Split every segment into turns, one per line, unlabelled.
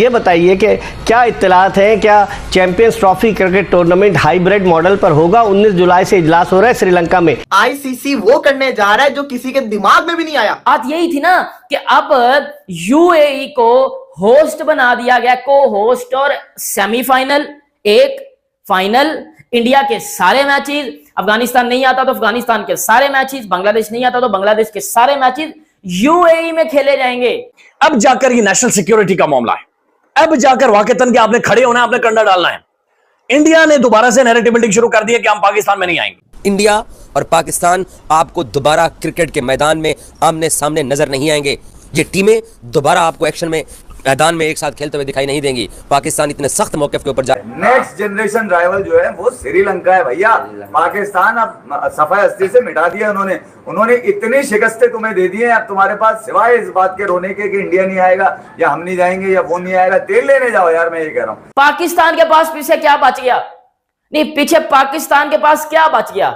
ये बताइए कि क्या इत्तलात हैं, क्या champions trophy cricket tournament hybrid model पर होगा? 19 जुलाई से इजलास हो रहा है श्रीलंका में।
आईसीसी वो करने जा रहा है जो किसी के दिमाग में भी नहीं आया।
बात यही थी ना कि अब यूएई को होस्ट बना दिया गया, को होस्ट, और सेमीफाइनल, एक फाइनल, इंडिया के सारे मैचेस, अफगानिस्तान नहीं आता तो अफगानिस्तान के सारे मैचेस, बांग्लादेश नहीं आता तो बांग्लादेश के सारे मैचेस यूएई में खेले जाएंगे।
अब जाकर ये नेशनल सिक्योरिटी का मामला है। अब जाकर वाकईतन के आपने खड़े होना है, आपने कंडा डालना है। इंडिया ने दोबारा से नैरेटिव बिल्डिंग शुरू कर दी है कि हम पाकिस्तान में नहीं आएंगे।
इंडिया और पाकिस्तान आपको दोबारा क्रिकेट के मैदान में आमने सामने नजर नहीं आएंगे। ये टीमें दोबारा आपको एक्शन में मैदान में एक साथ खेलते हुए दिखाई नहीं देंगी। पाकिस्तान इतने सख्त मौके के ऊपर जा
नेक्स्ट जनरेशन राइवल जो है वो श्रीलंका है भैया। पाकिस्तान अब सफाई हस्ती से मिटा दिया उन्होंने इतनी शिकस्तें तुम्हें दे दी हैं। अब तुम्हारे पास सिवाय इस बात के रोने के कि इंडिया नहीं आएगा या हम नहीं जाएंगे या वो नहीं आएगा, तेल लेने जाओ यार। मैं ये कह रहा हूँ
पाकिस्तान के पास पीछे क्या बच गया? नहीं, पीछे पाकिस्तान के पास क्या बच गया?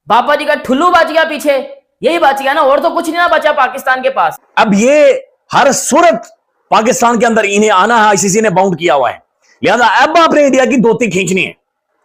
बापा जी का ठुल्लू बच गया पीछे, यही बच गया ना, और तो कुछ नहीं ना बचा पाकिस्तान के पास।
अब ये हर सूरत पाकिस्तान के अंदर इन्हें आना है, आईसीसी ने बाउंड किया हुआ है। लिहाजा अब आपने इंडिया की धोती खींचनी है,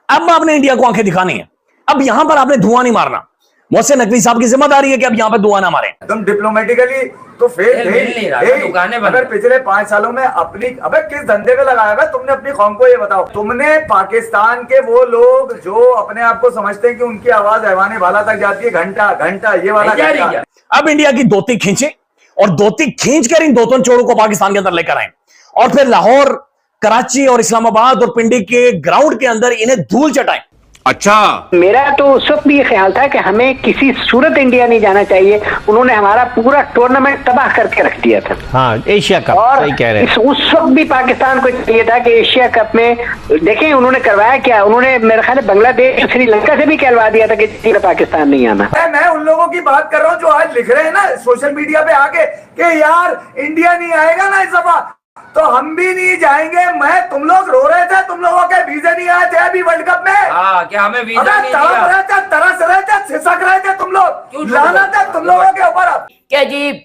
अब आपने इंडिया को आंखें दिखानी है। अब यहां पर आपने धुआं नहीं मारना। मोहसिन नकवी साहब की जिम्मेदारी है कि अब यहां पर धुआं ना मारे।
तुम डिप्लोमेटिकली तो अगर पिछले 5 सालों में अपनी किस धंधे पे लगाया तुमने अपनी कौम को? ये बताओ। तुमने पाकिस्तान के वो लोग जो अपने आप को समझते हैं कि उनकी आवाज ऐवान बाला तक जाती है, घंटा घंटा ये वाला घंटा।
अब इंडिया की धोती खींचे और धोती खींचकर इन दो चोरों को पाकिस्तान के अंदर लेकर आए और फिर लाहौर, कराची और इस्लामाबाद और पिंडी के ग्राउंड के अंदर इन्हें धूल चटाएं।
अच्छा,
मेरा तो उस वक्त भी ये ख्याल था कि हमें किसी सूरत इंडिया नहीं जाना चाहिए। उन्होंने हमारा पूरा टूर्नामेंट तबाह करके रख दिया था।
हाँ, एशिया कप,
और
सही कह रहे हैं।
उस वक्त भी पाकिस्तान को चाहिए था कि एशिया कप में देखें उन्होंने करवाया क्या। उन्होंने मेरे ख्याल बांग्लादेश, श्रीलंका से भी कहलवा दिया था कि पाकिस्तान नहीं आना।
मैं उन लोगों की बात कर रहा हूँ जो आज लिख रहे हैं ना सोशल मीडिया पे आके कि यार इंडिया नहीं आएगा ना इस दफा तो हम भी नहीं जाएंगे। तुम लोग रो रहे थे, तुम लोगों के वीजे नहीं आए थे अभी वर्ल्ड कप में।
क्या हमें वीजा नहीं दिया?
तड़प रहे थे, तरस रहे थे, सिसक रहे थे तुम लोग। लाना था तुम लोगों के ऊपर। अब
क्या जी,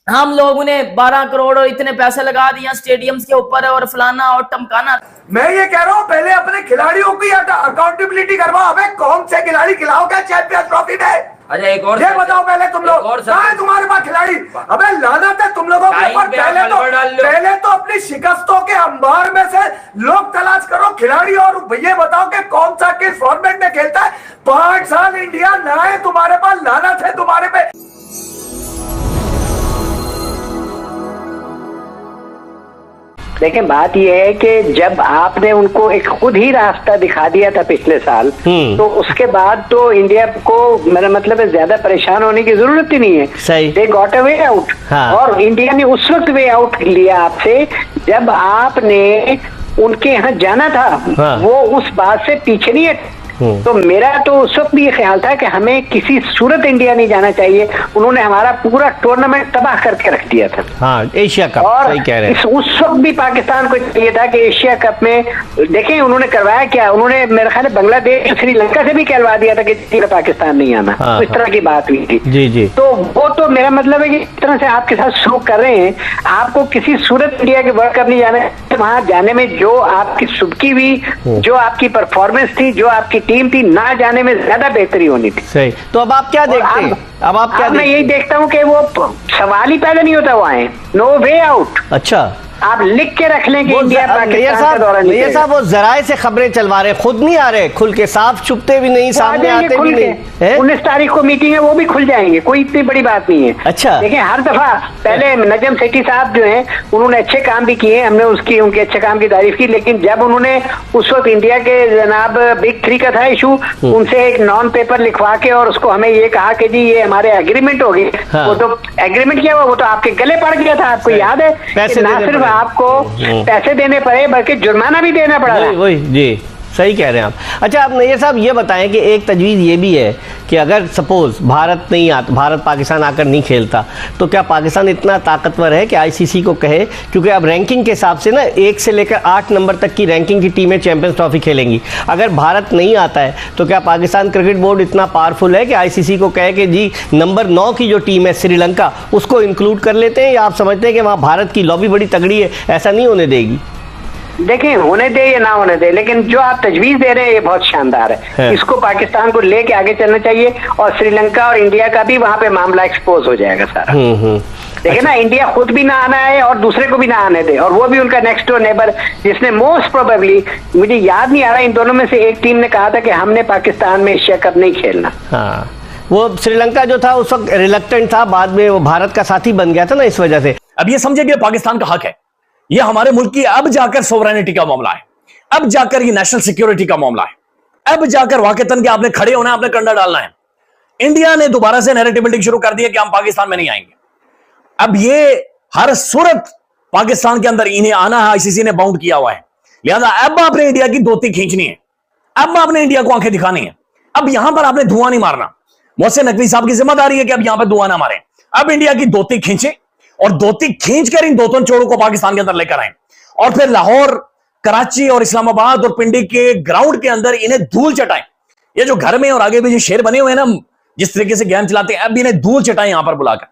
हम लोगों ने 12 करोड़ और इतने पैसे लगा दिए स्टेडियम्स के ऊपर और फलाना और टमकाना।
मैं ये कह रहा हूँ पहले अपने खिलाड़ियों की अकाउंटेबिलिटी करवाओ। अबे कौन से खिलाड़ी खिलाओ क्या चैंपियंस ट्रॉफी में?
अच्छा, एक और
ये बताओ पहले तुम लोग कहाँ है तुम्हारे पास खिलाड़ी? अबे लाना था तुम लोगों के ऊपर। पहले तो अपनी शिकस्तों के अंबार में से लोग तलाश करो खिलाड़ी और ये बताओ कि कौन सा किस फॉर्मेट में खेलता है। 5 साल इंडिया ना है तुम्हारे पास, लाना थे तुम्हारे पे।
लेकिन बात यह है कि जब आपने उनको एक खुद ही रास्ता दिखा दिया था पिछले साल, तो उसके बाद तो इंडिया को मेरा मतलब है ज्यादा परेशान होने की जरूरत ही नहीं है।
सही,
they got a way out. और इंडिया ने उस वक्त वे आउट लिया आपसे जब आपने उनके यहाँ जाना था। वो उस बात से पीछे नहीं है। तो मेरा तो उस वक्त भी ये ख्याल था कि हमें किसी सूरत इंडिया नहीं जाना चाहिए। उन्होंने हमारा पूरा टूर्नामेंट तबाह करके रख दिया था।
हाँ, एशिया कप, सही कह रहे हैं।
उस वक्त भी पाकिस्तान को चाहिए था कि एशिया कप में देखें उन्होंने करवाया क्या। उन्होंने मेरे ख्याल बांग्लादेश, श्रीलंका से भी कहलवा दिया था कि पाकिस्तान नहीं आना। तो इस तरह की बात हुई थी।
जी जी।
तो वो तो मेरा मतलब है कि इस तरह से आपके साथ शुरू कर रहे हैं। आपको किसी सूरत इंडिया के वर्ल्ड कप नहीं जाना है। वहां जाने में जो आपकी सुबकी हुई, जो आपकी परफॉर्मेंस थी, जो आपकी टीम थी, ना जाने में ज्यादा बेहतरी होनी थी।
सही। तो अब आप क्या देखते हैं? अब आप क्या?
मैं यही देखता हूँ कि वो सवाल ही पैदा नहीं होता वहां, नो वे आउट।
अच्छा,
आप लिख के रख लें कि इंडिया पाकिस्तान का दौरा नहीं।
ये साहब वो जराए से खबरें चलवा रहे, खुद नहीं आ रहे खुल के, साफ छुपते भी नहीं, सामने आते भी नहीं।
19 तारीख को मीटिंग है, वो भी खुल जाएंगे, कोई इतनी बड़ी बात नहीं है।
अच्छा,
देखिए हर दफा पहले नजम सेठी साहब जो हैं उन्होंने अच्छे काम भी किए, हमने उनके अच्छे काम की तारीफ की। लेकिन जब उन्होंने उस वक्त इंडिया के जनाब बिग 3 का था इशू, उनसे एक नॉन पेपर लिखवा के और उसको हमें ये कहा कि जी ये हमारे एग्रीमेंट होगी। वो तो एग्रीमेंट क्या हुआ, वो तो आपके गले पड़ गया था। आपको याद है ना सिर्फ आपको पैसे देने पड़े बल्कि जुर्माना भी देना पड़ा।
वही जी। सही कह रहे हैं आप। अच्छा, आप नैयर साहब ये बताएं कि एक तजवीज़ ये भी है कि अगर सपोज भारत नहीं आता, भारत पाकिस्तान आकर नहीं खेलता, तो क्या पाकिस्तान इतना ताकतवर है कि आईसीसी को कहे, क्योंकि अब रैंकिंग के हिसाब से ना 1 से लेकर 8 नंबर तक की रैंकिंग की टीमें चैंपियंस ट्रॉफी खेलेंगी। अगर भारत नहीं आता है तो क्या पाकिस्तान क्रिकेट बोर्ड इतना पावरफुल है कि आईसीसी को कहे कि जी नंबर 9 की जो टीम है श्रीलंका, उसको इंक्लूड कर लेते हैं, या आप समझते हैं कि वहाँ भारत की लॉबी बड़ी तगड़ी है, ऐसा नहीं होने देगी?
देखिए, होने दे या ना होने दे, लेकिन जो आप तजवीज दे रहे हैं ये बहुत शानदार है। इसको पाकिस्तान को लेके आगे चलना चाहिए, और श्रीलंका और इंडिया का भी वहां पे मामला एक्सपोज हो जाएगा सारा। देखिए ना, इंडिया खुद भी ना आना है और दूसरे को भी ना आने दे, और वो भी उनका नेक्स्ट डोर नेबर, जिसने मोस्ट प्रोबेबली, मुझे याद नहीं आ रहा, इन दोनों में से एक टीम ने कहा था कि हमने पाकिस्तान में एशिया कप नहीं खेलना।
हाँ, वो श्रीलंका जो था उस वक्त रिलक्टेंट था, बाद में वो भारत का साथी बन गया था ना, इस वजह से।
अब ये समझे कि पाकिस्तान का हक है, ये हमारे मुल्क की अब जाकर सोवरेनिटी का मामला है, अब जाकर ये नेशनल सिक्योरिटी का मामला है, अब जाकर वाकईतन के आपने खड़े होना है, आपने कंधा डालना है। इंडिया ने दोबारा से नैरेटिव बिल्डिंग शुरू कर दी है कि हम पाकिस्तान में नहीं आएंगे। अब ये हर सूरत पाकिस्तान के अंदर इन्हें आना है, आईसीसी ने बाउंड किया हुआ है। लिहाजा अब आपने इंडिया की धोती खींचनी है, अब आपने इंडिया को आंखें दिखानी है। अब यहां पर आपने धुआं नहीं मारना। मोहसिन नकवी साहब की जिम्मेदारी है कि अब यहां पर धुआं ना मारें। अब इंडिया की धोती खींचे और धोती खींचकर इन दो चोरों को पाकिस्तान के अंदर लेकर आए, और फिर लाहौर, कराची और इस्लामाबाद और पिंडी के ग्राउंड के अंदर इन्हें धूल चटाएं। ये जो घर में और आगे भी जो शेर बने हुए हैं ना, जिस तरीके से गेम चलाते हैं, अब इन्हें धूल चटाएं यहां पर बुलाकर।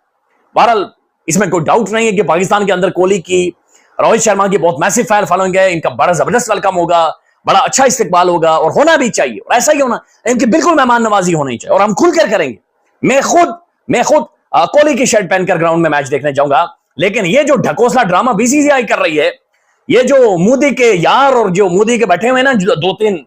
बहरहाल इसमें कोई डाउट नहीं है कि पाकिस्तान के अंदर कोहली की, रोहित शर्मा की बहुत मैसिव फैन फॉलोइंग है, इनका बड़ा जबरदस्त वेलकम होगा, बड़ा अच्छा इस्तेकबाल होगा, और होना भी चाहिए, और ऐसा ही होना, इनकी बिल्कुल मेहमान नवाजी होनी चाहिए, और हम खुलकर करेंगे। मैं खुद कोहली की शर्ट पहनकर ग्राउंड में मैच देखने जाऊंगा। लेकिन ये जो ढकोसला ड्रामा बीसीसीआई कर रही है, ये जो मोदी के यार और जो मोदी के बैठे हुए हैं ना, जो 2-3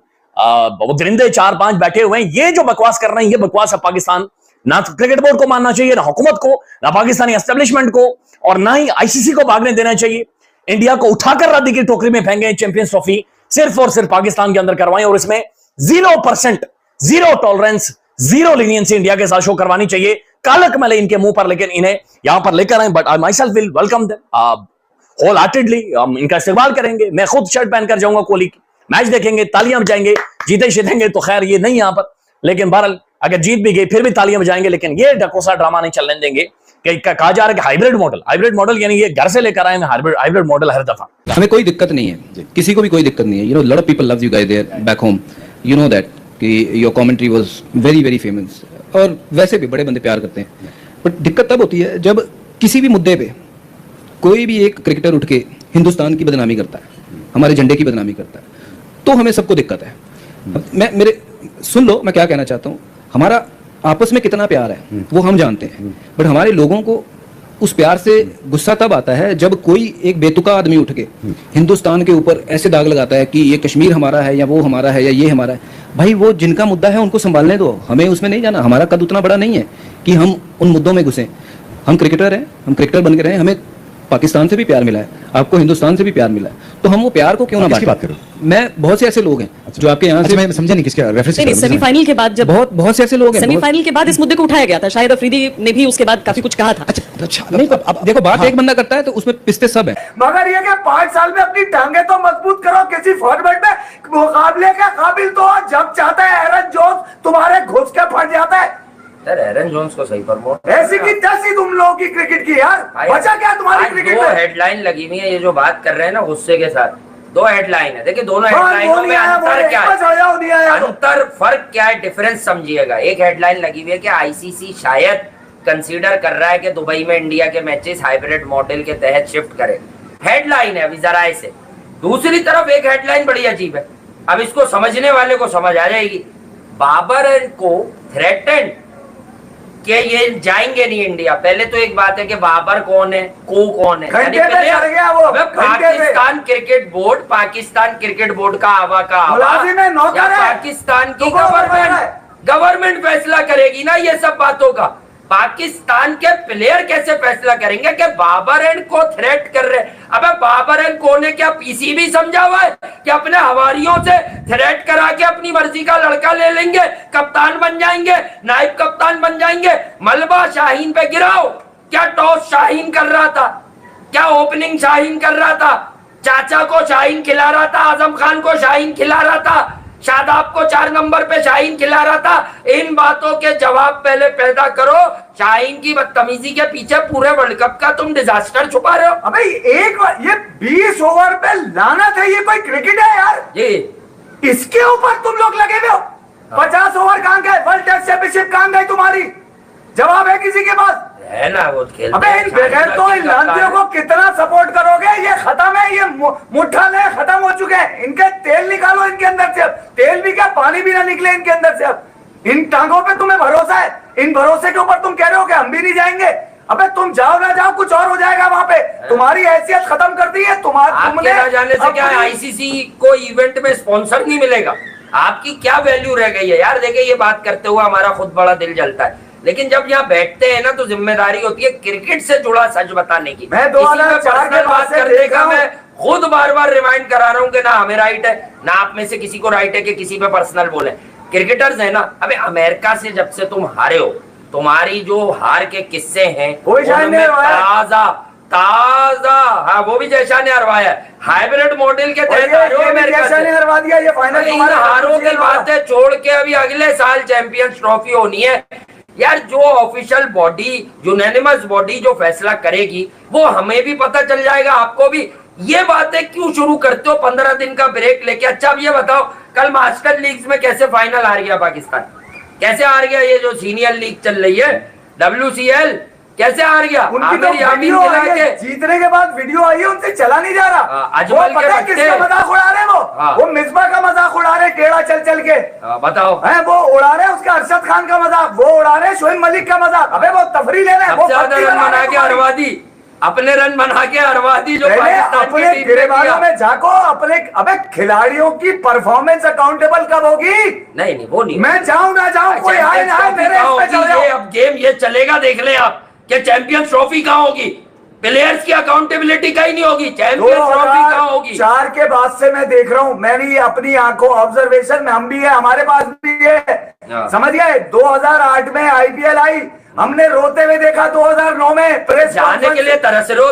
दरिंदे 4-5 बैठे हुए हैं, ये जो बकवास कर रहे हैं, ये बकवास है पाकिस्तान ना क्रिकेट बोर्ड को मानना चाहिए, ना हुकूमत को, ना पाकिस्तानी एस्टेब्लिशमेंट को, और ना ही आईसीसी को भागने देना चाहिए। इंडिया को उठाकर रद्दी की टोकरी में फेंके, चैंपियंस ट्रॉफी सिर्फ और सिर्फ पाकिस्तान के अंदर करवाएं, और इसमें 0%, 0 टॉलरेंस, 0 लीनियंसी इंडिया के साथ शो करवानी चाहिए। कालक मले इनके मुंह पर, लेकिन इन्हें यहां पर लेकर आए। But I myself will welcome them wholeheartedly, हम इनका इस्तेमाल करेंगे। मैं खुद शर्ट पहनकर जाऊंगा, कोहली की मैच देखेंगे, तालियां बजाएंगे, जीते जीतेंगे तो खैर ये नहीं यहां पर, लेकिन बहरहाल अगर जीत भी गई फिर भी तालियां बजाएंगे। लेकिन ये ढकोसा ड्रामा नहीं चलने देंगे कि कहा जा रहा है कि हाइब्रिड मॉडल यानी ये घर से लेकर आए हाइब्रिड मॉडल हर दफा।
हमें कोई दिक्कत नहीं है, किसी को भी कोई दिक्कत नहीं है। You know, lot of people loves you guys there back home, you know that कि your commentary was very very famous, और वैसे भी बड़े बंदे प्यार करते हैं। बट दिक्कत तब होती है जब किसी भी मुद्दे पे कोई भी एक क्रिकेटर उठ के हिंदुस्तान की बदनामी करता है, हमारे झंडे की बदनामी करता है, तो हमें सबको दिक्कत है। सुन लो मैं क्या कहना चाहता हूँ। हमारा आपस में कितना प्यार है वो हम जानते हैं, बट हमारे लोगों को उस प्यार से गुस्सा तब आता है जब कोई एक बेतुका आदमी उठ के हिंदुस्तान के ऊपर ऐसे दाग लगाता है कि ये कश्मीर हमारा है, या वो हमारा है, या ये हमारा है। भाई, वो जिनका मुद्दा है उनको संभालने दो, हमें उसमें नहीं जाना। हमारा कद उतना बड़ा नहीं है कि हम उन मुद्दों में घुसें। हम क्रिकेटर हैं, हम क्रिकेटर बन के रहे, हमें पाकिस्तान से भी प्यार मिला है, आपको हिंदुस्तान से भी प्यार मिला है, तो हम वो प्यार को क्यों ना बांटें। मैं बहुत से ऐसे लोग हैं जो आपके यहाँ से,
मैं समझा नहीं किसका रेफरेंस।
सेमीफाइनल के बाद जब बहुत से ऐसे लोग हैं,
सेमीफाइनल के बाद इस मुद्दे को उठाया गया था, शायद अफरीदी ने भी उसके बाद काफी कुछ कहा था।
अच्छा नहीं, तो अब देखो बात एक बंदा करता है तो उसमें पिस्ते सब है।
मगर ये कि 5 साल में अपनी टांगे तो मजबूत करो, किसी फॉर्मेट में मुकाबले के काबिल तो जब चाहता है एरन जोन्स तुम्हारे घुस के फट जाता है।
यार एरन जोन्स को सही फॉर्मो,
ऐसी की तैसी तुम लोगों की क्रिकेट की यार, बचा क्या तुम्हारी क्रिकेट में?
2 हेडलाइन लगी हुई है, ये जो बात कर रहे हैं ना गुस्से के साथ, 2 हेडलाइन है। देखिए दोनों हेडलाइनों में अंतर क्या है, अंतर फर्क क्या है, डिफरेंस समझिएगा। एक हेडलाइन लगी हुई है कि आईसीसी शायद कंसीडर कर रहा है कि दुबई में इंडिया के मैचेस हाइब्रिड मॉडल के तहत शिफ्ट करे, हेडलाइन है अभी जराए से। दूसरी तरफ एक हेडलाइन बड़ी अजीब है, अब इसको समझने वाले को समझ आ जाएगी। बाबर को थ्रेटेंड कि ये जाएंगे नहीं इंडिया। पहले तो एक बात है कि बाबर कौन है, को कौन है, पाकिस्तान क्रिकेट बोर्ड का आवा का आवा, या पाकिस्तान की गवर्नमेंट फैसला करेगी ना ये सब बातों का। पाकिस्तान के प्लेयर कैसे फैसला करेंगे कि बाबर एंड को थ्रेट कर रहे? अबे बाबर एंड को ने क्या पीसीबी समझा हुआ है कि अपने हवारियों से थ्रेट करा के अपनी मर्जी का लड़का ले लेंगे, कप्तान बन जाएंगे, नायब कप्तान बन जाएंगे? मलबा शाहीन पे गिराओ। क्या टॉस शाहीन कर रहा था? क्या ओपनिंग शाहीन कर रहा था? चाचा को शाहीन खिला रहा था, आजम खान को शाहीन खिला रहा था, शादाब को 4 नंबर पे शाहीन खिला रहा था। इन बातों के जवाब पहले पैदा करो। शाहीन की बदतमीजी के पीछे पूरे वर्ल्ड कप का तुम डिजास्टर छुपा रहे हो।
अबे ये 20 ओवर पे लाना था, ये कोई क्रिकेट है यार
जी?
इसके ऊपर तुम लोग लगे हुए हो। 50 ओवर कहां गए? वर्ल्ड टेस्ट चैंपियनशिप कहां गई तुम्हारी? जवाब है किसी के पास?
है ना वो खेल।
अबे इन बगैर तो इन लांतियों को कितना सपोर्ट करोगे? ये खत्म है, ये मुट्ठा ले खत्म हो चुके हैं। इनके तेल निकालो इनके अंदर से। अब तेल भी क्या, पानी भी ना निकले इनके अंदर से। अब इन टांगों पे तुम्हें भरोसा है, इन भरोसे के ऊपर तुम कह रहे हो कि हम भी नहीं जाएंगे। अबे तुम जाओ ना जाओ, कुछ और हो जाएगा वहां पे। तुम्हारी हैसियत खत्म कर दी है। तुमने
ना जाने से क्या आईसीसी को इवेंट में स्पॉन्सर नहीं मिलेगा? आपकी क्या वैल्यू रह गई है यार? देखिए ये बात करते हुए हमारा खुद बड़ा दिल जलता है, लेकिन जब यहाँ बैठते हैं ना तो जिम्मेदारी होती है क्रिकेट से जुड़ा सच बताने की।
मैं 2004 के बाद से
देखा, मैं खुद बार बार रिमाइंड करा रहा हूँ कि ना हमें राइट है ना आप में से किसी को राइट है कि किसी पे पर्सनल बोले। क्रिकेटर्स है ना, अबे अमेरिका से जब से तुम हारे हो, तुम्हारी जो हार के किस्से हैं ताजा, हाँ वो भी जैसा ने हरवाया, हाइब्रिड मॉडल के तहत
हरवा दिया। ये फाइनल
हारों की बातें छोड़ के अभी अगले साल चैंपियंस ट्रॉफी होनी है यार। जो ऑफिशियल बॉडी, यूनानिमस बॉडी जो फैसला करेगी वो हमें भी पता चल जाएगा, आपको भी। ये बातें क्यों शुरू करते हो 15 दिन का ब्रेक लेके? अच्छा अब ये बताओ, कल मास्टर लीग्स में कैसे फाइनल हार गया पाकिस्तान? कैसे हार गया? ये जो सीनियर लीग चल रही है WCL, कैसे हार गया?
उनकी तो वीडियो आई है, जीतने के बाद वीडियो आई है, उनसे चला नहीं जा रहा।
अजमल के बच्चे
किसका मजाक उड़ा रहे हैं? वो मिसबा का मजाक उड़ा रहे, टेढ़ा चल चल के।
बताओ
है वो उड़ा रहे, उसका अरशद खान का मजाक वो उड़ा रहे, शोएब मलिक का मजाक। अबे वो तफरी ले रहे हैं, वो
रन बना के हरवा दी, अपने रन बना के हरवा दी। जो
अपने गिरेबाजों में झाको, अपने अबे खिलाड़ियों की परफॉर्मेंस अकाउंटेबल कब होगी?
नहीं वो नहीं।
मैं जाऊं ना जाऊं, कोई आए ना आए, मेरे इस पे चल जाओ।
अब गेम ये चलेगा, देख ले आप कि चैंपियंस ट्रॉफी कहाँ होगी? प्लेयर्स की अकाउंटेबिलिटी कहीं नहीं होगी, चैंपियंस ट्रॉफी कहाँ होगी?
4 के बाद से मैं देख रहा हूं, मैंने ये अपनी आंखों ऑब्जर्वेशन में, हम भी है, हमारे पास भी है, समझ गए। 2008 में IPL आई, हमने रोते हुए देखा। 2009 में प्रेस
जाने के लिए तरस रहे हो,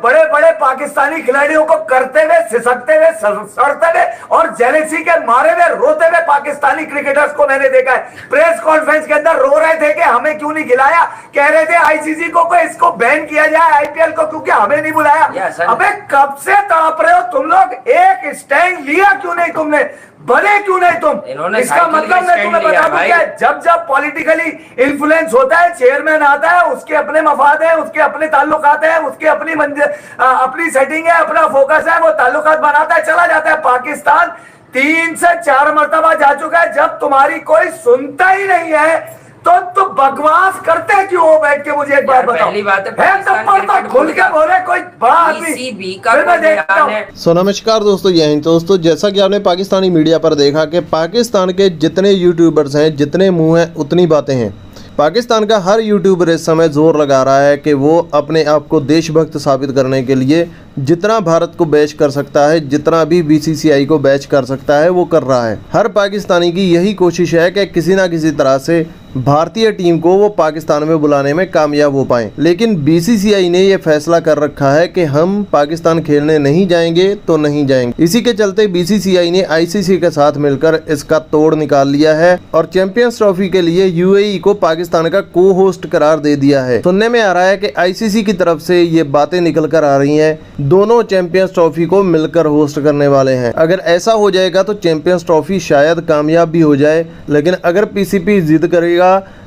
बड़े बड़े पाकिस्तानी खिलाड़ियों को करते हुए, सिसकते हुए, सड़ते हुए और जेलसी के मारे हुए रोते हुए पाकिस्तानी क्रिकेटर्स को मैंने देखा है। प्रेस कॉन्फ्रेंस के अंदर रो रहे थे कि हमें क्यों नहीं खिलाया, कह रहे थे ICC को इसको बैन किया जाए IPL को, क्योंकि हमें नहीं बुलाया। अबे कब से तड़प रहे हो तुम लोग? एक स्टैंड लिया क्यों नहीं तुमने? बने क्यों नहीं तुम? इसका मतलब मैं तुम्हें बता दूं क्या, जब पॉलिटिकली इन्फ्लुएंस होता है, चेयरमैन आता है, उसके अपने मफाद है, उसके अपने ताल्लुकात है, उसके अपनी सेटिंग है, अपना फोकस है, वो ताल्लुकात बनाता है, चला जाता है। पाकिस्तान 3 से 4 मरतबा जा चुका है। जब तुम्हारी कोई सुनता ही नहीं है तो बकवास करते क्यों हो बैठ के? मुझे एक बात बताओ।
पहली बात है
तो खुल के बोले कोई बड़ा आदमी का।
सो नमस्कार दोस्तों, जय हिंद दोस्तों। जैसा कि आपने पाकिस्तानी मीडिया पर देखा कि पाकिस्तान के जितने यूट्यूबर्स हैं, जितने मुंह हैं उतनी बातें हैं। पाकिस्तान का हर यूट्यूबर इस समय जोर लगा रहा है कि वो अपने आप को देशभक्त साबित करने के लिए जितना भारत को बैच कर सकता है, जितना भी BCCI को बैच कर सकता है, वो कर रहा है। हर पाकिस्तानी की यही कोशिश है कि किसी ना किसी तरह से भारतीय टीम को वो पाकिस्तान में बुलाने में कामयाब हो पाएं। लेकिन BCCI ने ये फैसला कर रखा है कि हम पाकिस्तान खेलने नहीं जाएंगे तो नहीं जाएंगे। इसी के चलते BCCI ने ICC के साथ मिलकर इसका तोड़ निकाल लिया है और चैंपियंस ट्रॉफी के लिए UAE को पाकिस्तान का को होस्ट करार दे दिया है। सुनने में आ रहा है कि ICC की तरफ से ये बातें निकल कर आ रही हैं, दोनों चैंपियंस ट्रॉफी को मिलकर होस्ट करने वाले हैं। अगर ऐसा हो जाएगा तो चैंपियंस ट्रॉफी शायद कामयाब भी हो जाए, लेकिन अगर PCB जिद करेगा,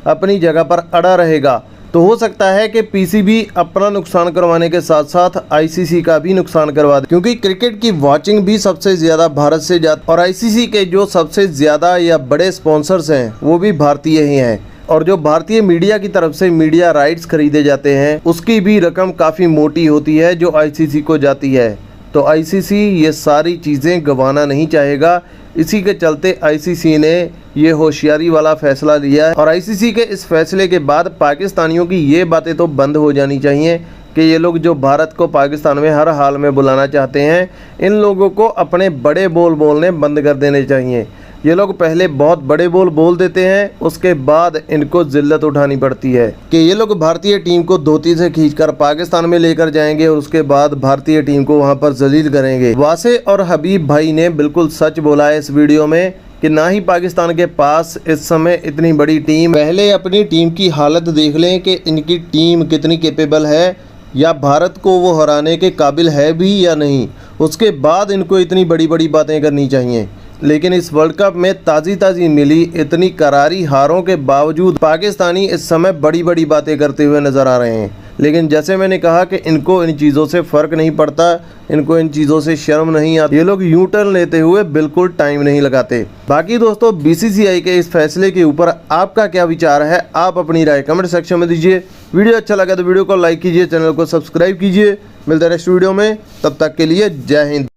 अपनी जगह पर अड़ा रहेगा, तो हो सकता है कि PCB अपना नुकसान करवाने के साथ साथ ICC का भी नुकसान करवा दे, क्योंकि क्रिकेट की वॉचिंग भी सबसे ज़्यादा भारत से जाती और ICC के जो सबसे ज़्यादा या बड़े स्पॉन्सर्स हैं वो भी भारतीय ही हैं। और जो भारतीय मीडिया की तरफ से मीडिया राइट्स खरीदे जाते हैं उसकी भी रकम काफ़ी मोटी होती है जो ICC को जाती है। तो ICC ये सारी चीज़ें गंवाना नहीं चाहेगा, इसी के चलते ICC ने ये होशियारी वाला फैसला लिया है। और ICC के इस फैसले के बाद पाकिस्तानियों की ये बातें तो बंद हो जानी चाहिए कि ये लोग जो भारत को पाकिस्तान में हर हाल में बुलाना चाहते हैं, इन लोगों को अपने बड़े बोल बोलने बंद कर देने चाहिए। ये लोग पहले बहुत बड़े बोल देते हैं, उसके बाद इनको जिल्लत उठानी पड़ती है कि ये लोग भारतीय टीम को धोती से खींचकर पाकिस्तान में लेकर जाएंगे और उसके बाद भारतीय टीम को वहां पर जलील करेंगे। वासे और हबीब भाई ने बिल्कुल सच बोला है इस वीडियो में कि ना ही पाकिस्तान के पास इस समय इतनी बड़ी टीम। पहले अपनी टीम की हालत देख लें कि इनकी टीम कितनी कैपेबल है या भारत को वो हराने के काबिल है भी या नहीं, उसके बाद इनको इतनी बड़ी बड़ी बातें करनी चाहिए। लेकिन इस वर्ल्ड कप में ताज़ी मिली इतनी करारी हारों के बावजूद पाकिस्तानी इस समय बड़ी बड़ी बातें करते हुए नज़र आ रहे हैं। लेकिन जैसे मैंने कहा कि इनको इन चीज़ों से फ़र्क नहीं पड़ता, इनको इन चीज़ों से शर्म नहीं आती, ये लोग यू टर्न लेते हुए बिल्कुल टाइम नहीं लगाते। बाकी दोस्तों, बीसीसीआई के इस फैसले के ऊपर आपका क्या विचार है, आप अपनी राय कमेंट सेक्शन में दीजिए। वीडियो अच्छा लगा तो वीडियो को लाइक कीजिए, चैनल को सब्सक्राइब कीजिए। मिलते हैं नेक्स्ट वीडियो में, तब तक के लिए जय हिंद।